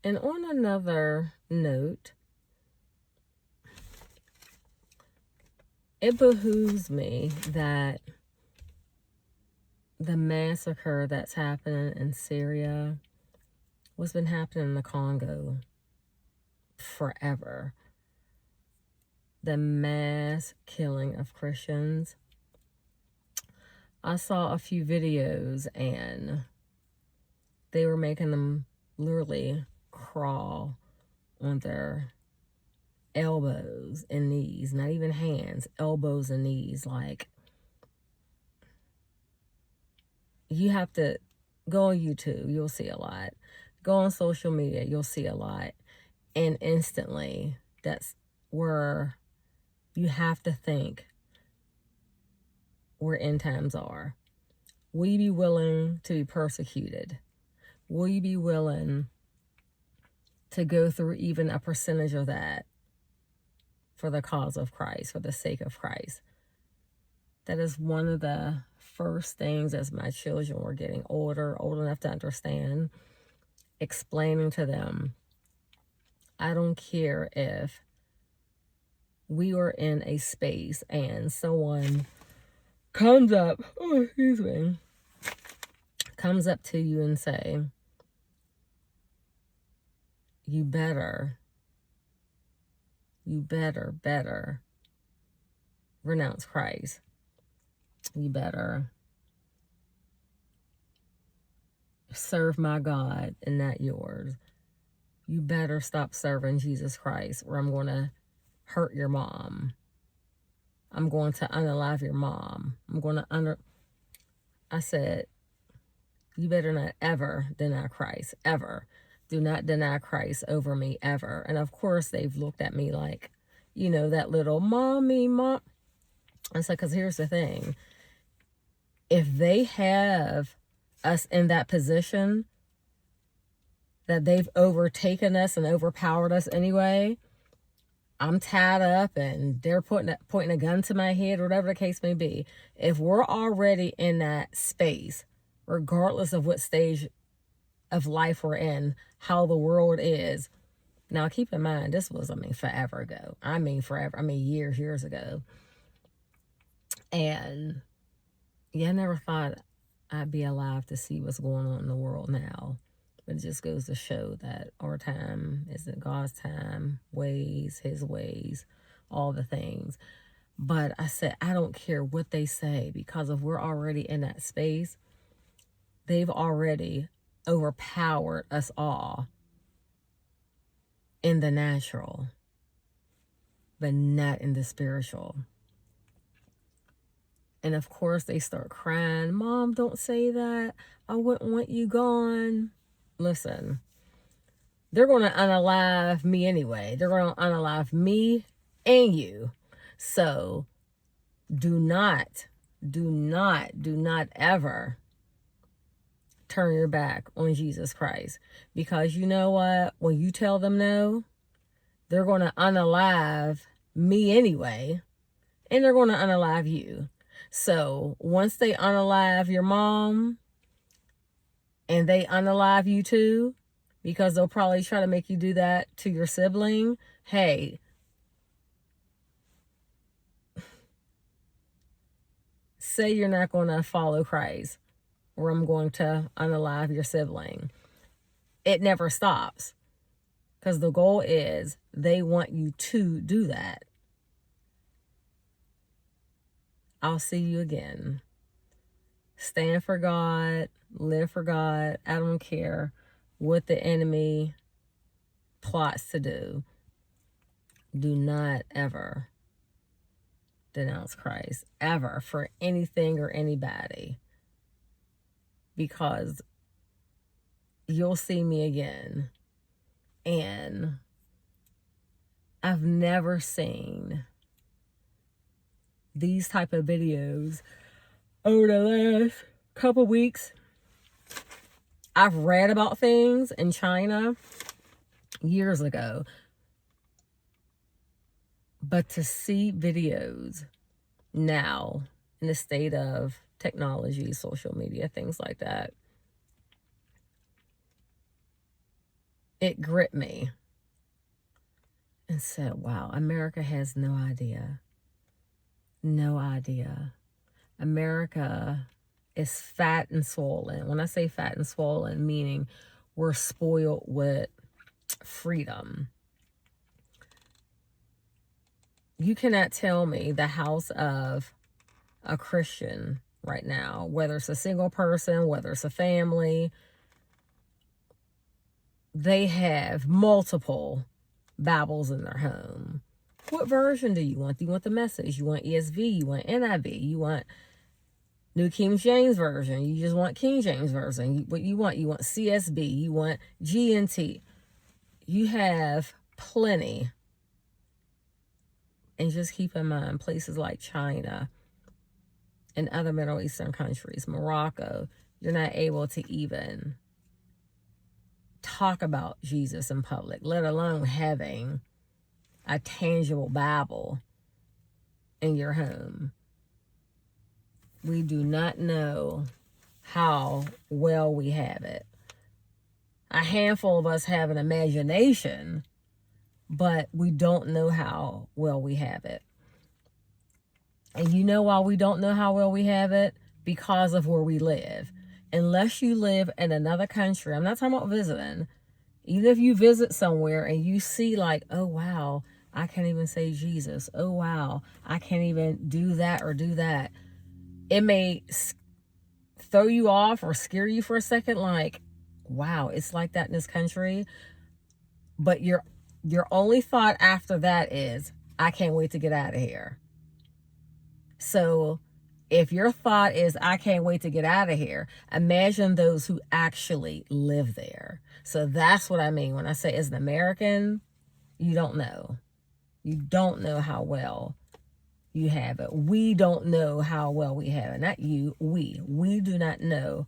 And on another note, it behooves me that the massacre that's happening in Syria, what's been happening in the Congo forever, the mass killing of Christians. I saw a few videos and they were making them literally crawl on their elbows and knees, not even hands, elbows and knees. Like, you have to go on YouTube, you'll see a lot. Go on social media, you'll see a lot. And instantly, that's where you have to think where end times are. Will you be willing to be persecuted? Will you be willing to go through even a percentage of that for the cause of Christ, for the sake of Christ? That is one of the first things as my children were getting older, old enough to understand, explaining to them, I don't care if we are in a space and someone comes up, comes up to you and say, you better renounce Christ. You better serve my God and not yours. You better stop serving Jesus Christ or I'm going to hurt your mom. I'm going to unalive your mom. I said, you better not ever deny Christ, ever. Do not deny Christ over me, ever. And of course, they've looked at me like, that little mommy, mom. I said, because here's the thing. If they have us in that position, that they've overtaken us and overpowered us anyway, I'm tied up and they're pointing a gun to my head, whatever the case may be. If we're already in that space, regardless of what stage of life we're in, how the world is. Now, keep in mind, this was, forever ago. Forever. Years ago. And I never thought I'd be alive to see what's going on in the world now. But it just goes to show that our time isn't God's time, his ways, all the things. But I said, I don't care what they say, because if we're already in that space, they've already overpowered us all in the natural, but not in the spiritual. And of course, they start crying, Mom, don't say that. I wouldn't want you gone. Listen, they're going to unalive me anyway. They're going to unalive me and you. So do not ever turn your back on Jesus Christ. Because you know what? When you tell them no, they're going to unalive me anyway. And they're going to unalive you. So once they unalive your mom, and they unalive you too, because they'll probably try to make you do that to your sibling, hey, say you're not going to follow Christ, or I'm going to unalive your sibling. It never stops, because the goal is they want you to do that. I'll see you again. Stand for God, live for God. I don't care what the enemy plots to do. Do not ever denounce Christ, ever, for anything or anybody. Because you'll see me again. And I've never seen these type of videos over the last couple weeks. I've read about things in China years ago, but to see videos now in the state of technology, social media, things like that, it gripped me and said, wow, America has no idea. No idea. America is fat and swollen. When I say fat and swollen, meaning we're spoiled with freedom. You cannot tell me the house of a Christian right now, whether it's a single person, whether it's a family, they have multiple Bibles in their home. What version do you want? Do you want the Message? You want ESV? You want NIV? You want New King James Version? You just want King James Version? What you want? You want CSB? You want GNT? You have plenty. And just keep in mind, places like China and other Middle Eastern countries, Morocco, you're not able to even talk about Jesus in public, let alone having a tangible Bible in your home. We do not know how well we have it. A handful of us have an imagination, but we don't know how well we have it. And you know why we don't know how well we have it? Because of where we live. Unless you live in another country, I'm not talking about visiting. Even if you visit somewhere and you see like, oh, wow, I can't even say Jesus. Oh, wow, I can't even do that or do that. It may throw you off or scare you for a second, like, wow, it's like that in this country. But your only thought after that is, I can't wait to get out of here. So if your thought is, I can't wait to get out of here, imagine those who actually live there. So that's what I mean when I say as an American, you don't know. You don't know how well you have it. We don't know how well we have it. Not you, we. We do not know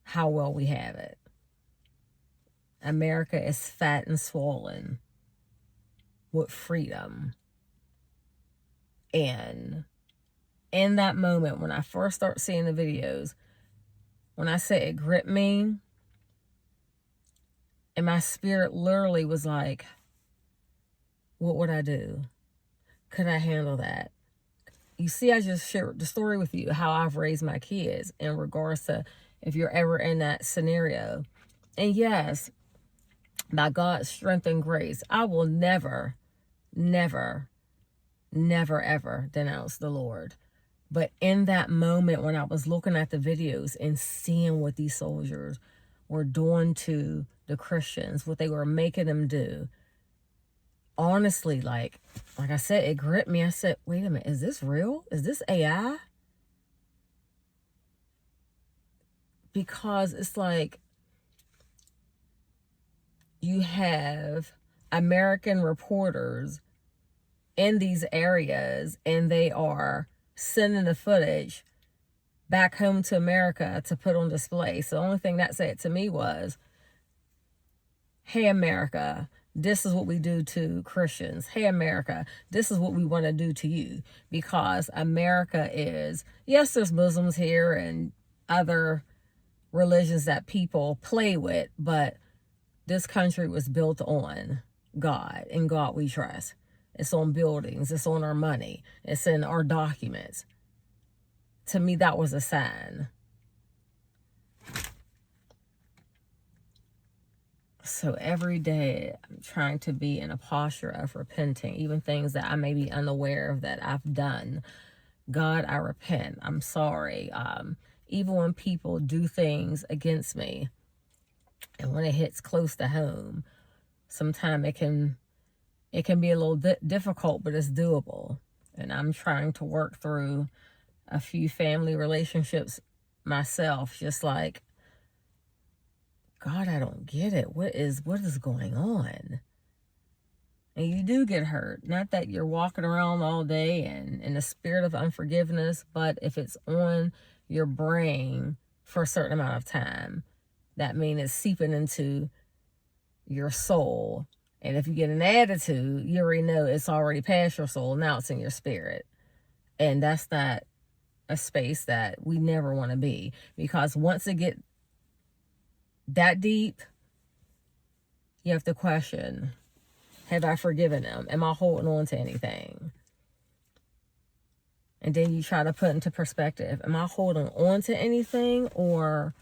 how well we have it. America is fat and swollen with freedom. And in that moment, when I first start seeing the videos, when I say it gripped me, and my spirit literally was like, what would I do? Could I handle that? You see, I just shared the story with you, how I've raised my kids in regards to if you're ever in that scenario. And yes, by God's strength and grace, I will never, never, never, ever denounce the Lord. But in that moment when I was looking at the videos and seeing what these soldiers were doing to the Christians, what they were making them do, honestly, like I said, it gripped me. I said, wait a minute, is this real? Is this AI? Because it's like you have American reporters in these areas and they are sending the footage back home to America to put on display. So the only thing that said to me was, hey, America, this is what we do to Christians. Hey, America, this is what we want to do to you. Because America is, yes, there's Muslims here and other religions that people play with, but this country was built on God, and God we trust. It's on buildings, it's on our money, it's in our documents. To me, that was a sign. So every day I'm trying to be in a posture of repenting, even things that I may be unaware of that I've done. God, I repent. I'm sorry. Even when people do things against me, and when it hits close to home, sometimes it can be a little difficult, but it's doable. And I'm trying to work through a few family relationships myself, just like, God, I don't get it. What is going on? And you do get hurt. Not that you're walking around all day and in a spirit of unforgiveness, but if it's on your brain for a certain amount of time, that means it's seeping into your soul. And if you get an attitude, you already know it's already past your soul. Now it's in your spirit. And that's not a space that we never want to be. Because once it get that deep, You have to question, have I forgiven them? Am I holding on to anything? And then you try to put into perspective, am I holding on to anything, or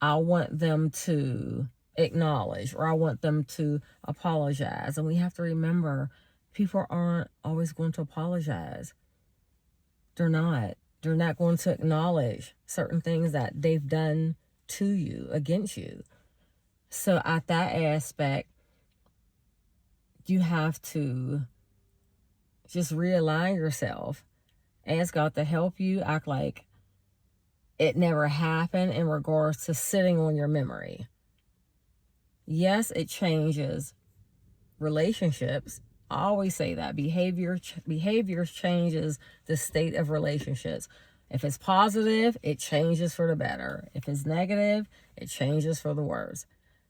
I want them to acknowledge, or I want them to apologize? And we have to remember, people aren't always going to apologize. They're not. They're not going to acknowledge certain things that they've done to you, against you. So at that aspect, you have to just realign yourself. Ask God to help you. Act like it never happened in regards to sitting on your memory. Yes, it changes relationships. I always say that behaviors changes the state of relationships. If it's positive, it changes for the better. If it's negative, it changes for the worse.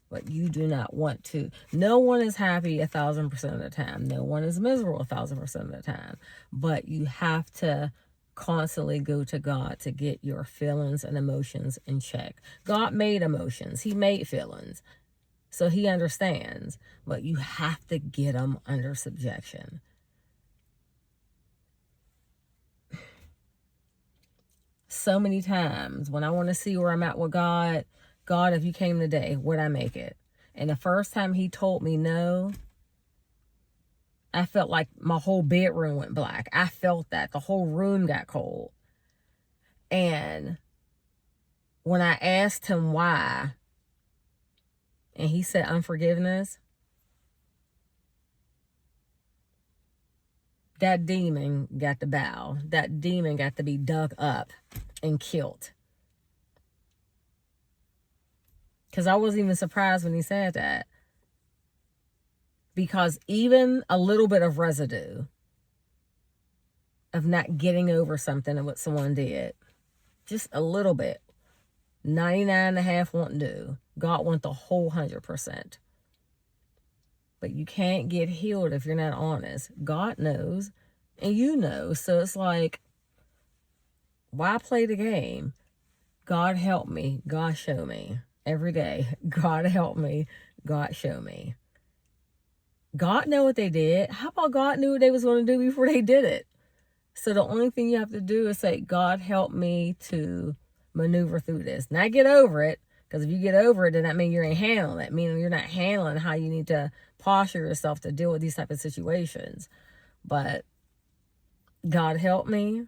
But you do not want to. No one is happy 1,000% of the time. No one is miserable 1,000% of the time. But you have to constantly go to God to get your feelings and emotions in check. God made emotions. He made feelings. So he understands. But you have to get them under subjection. So many times when I want to see where I'm at with God, God, if you came today, would I make it? And the first time he told me no, I felt like my whole bedroom went black. I felt that. The whole room got cold. And when I asked him why, and he said unforgiveness, that demon got to bow. That demon got to be dug up and killed. Because I wasn't even surprised when he said that. Because even a little bit of residue of not getting over something and what someone did, just a little bit, 99.5 won't do. God wants the whole 100%. But you can't get healed if you're not honest. God knows, and you know. So it's like, why play the game? God help me. God show me. Every day, God help me. God show me. God know what they did. How about God knew what they was going to do before they did it? So the only thing you have to do is say, God help me to maneuver through this. Not get over it. Because if you get over it, then that means you ain't handling it. Meaning you're not handling how you need to posture yourself to deal with these type of situations. But God help me.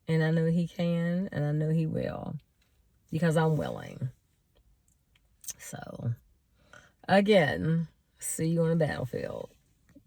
And I know he can. And I know he will. Because I'm willing. So, again, see you on the battlefield.